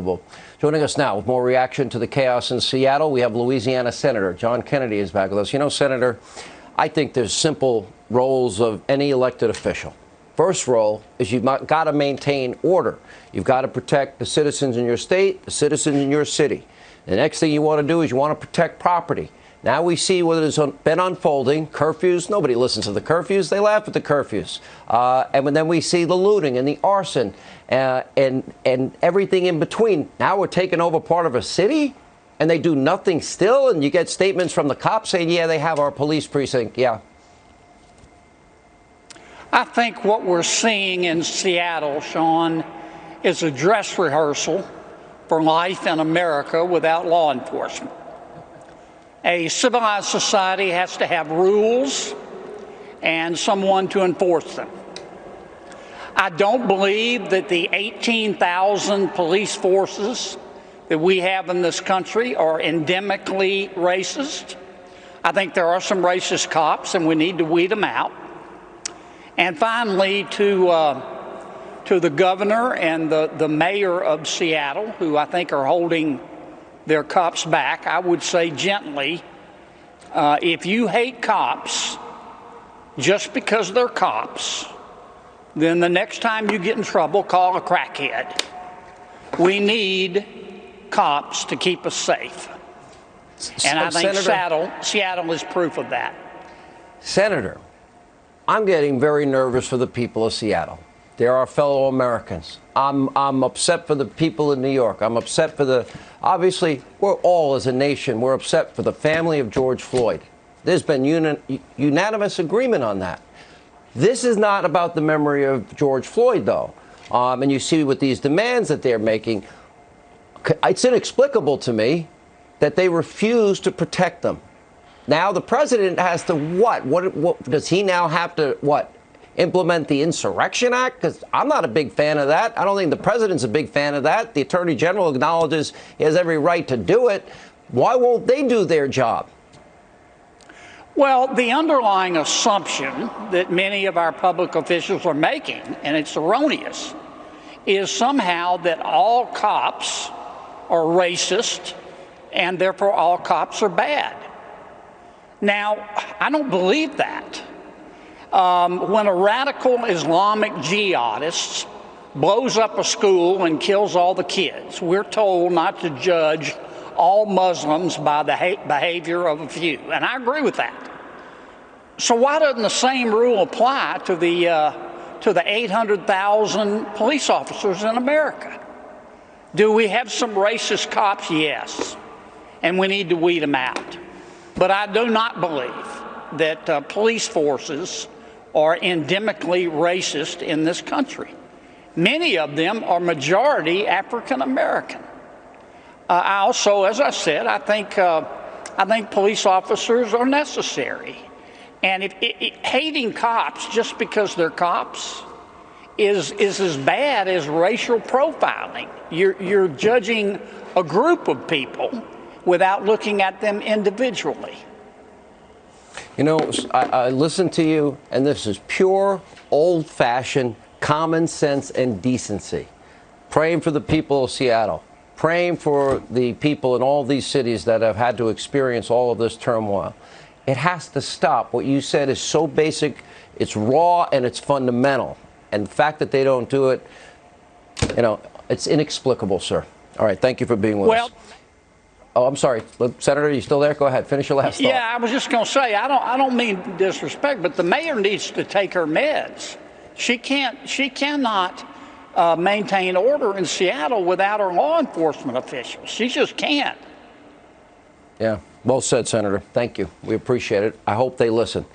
unbelievable. Joining us now with more reaction to the chaos in Seattle, we have Louisiana Senator John Hannity is back with us. You know, Senator, I think there's simple roles of any elected official. First role is you've got to maintain order. You've got to protect the citizens in your state, the citizens in your city. The next thing you want to do is you want to protect property. Now we see what has been unfolding. Curfews, nobody listens to the curfews. They laugh at the curfews. And then we see the looting and the arson and everything in between. Now we're taking over part of a city and they do nothing still. And you get statements from the cops saying, yeah, they have our police precinct. Yeah. I think what we're seeing in Seattle, Sean, is a dress rehearsal for life in America without law enforcement. A civilized society has to have rules and someone to enforce them. I don't believe that the 18,000 police forces that we have in this country are endemically racist. I think there are some racist cops and we need to weed them out. And finally, to the governor and the mayor of Seattle, who I think are holding their cops back, I would say gently, if you hate cops just because they're cops, then the next time you get in trouble, call a crackhead. We need cops to keep us safe. And I think Seattle is proof of that. Senator, I'm getting very nervous for the people of Seattle. They're our fellow Americans. I'm upset for the people in New York. I'm upset for obviously, we're all as a nation, we're upset for the family of George Floyd. There's been unanimous agreement on that. This is not about the memory of George Floyd, though. And you see with these demands that they're making, it's inexplicable to me that they refuse to protect them. Now the president has to what does he now have to implement the Insurrection Act? Because I'm not a big fan of that. I don't think the president's a big fan of that. The attorney general acknowledges he has every right to do it. Why won't they do their job? Well, the underlying assumption that many of our public officials are making, and it's erroneous, is somehow that all cops are racist and therefore all cops are bad. Now, I don't believe that. When a radical Islamic jihadist blows up a school and kills all the kids, we're told not to judge all Muslims by the behavior of a few, and I agree with that. So why doesn't the same rule apply to the 800,000 police officers in America? Do we have some racist cops? Yes, and we need to weed them out. But I do not believe that police forces are endemically racist in this country. Many of them are majority African American. I also, as I said, I think police officers are necessary. And hating cops just because they're cops is as bad as racial profiling. You're judging a group of people without looking at them individually. You know, I listen to you, and this is pure, old-fashioned common sense and decency. Praying for the people of Seattle, praying for the people in all these cities that have had to experience all of this turmoil. It has to stop. What you said is so basic, it's raw, and it's fundamental. And the fact that they don't do it, you know, it's inexplicable, sir. All right, thank you for being with us. Oh, I'm sorry, Senator, are you still there? Go ahead, finish your last thought. Yeah, I was just going to say, I don't mean disrespect, but the mayor needs to take her meds. She cannot maintain order in Seattle without her law enforcement officials. She just can't. Yeah, well said, Senator. Thank you. We appreciate it. I hope they listen.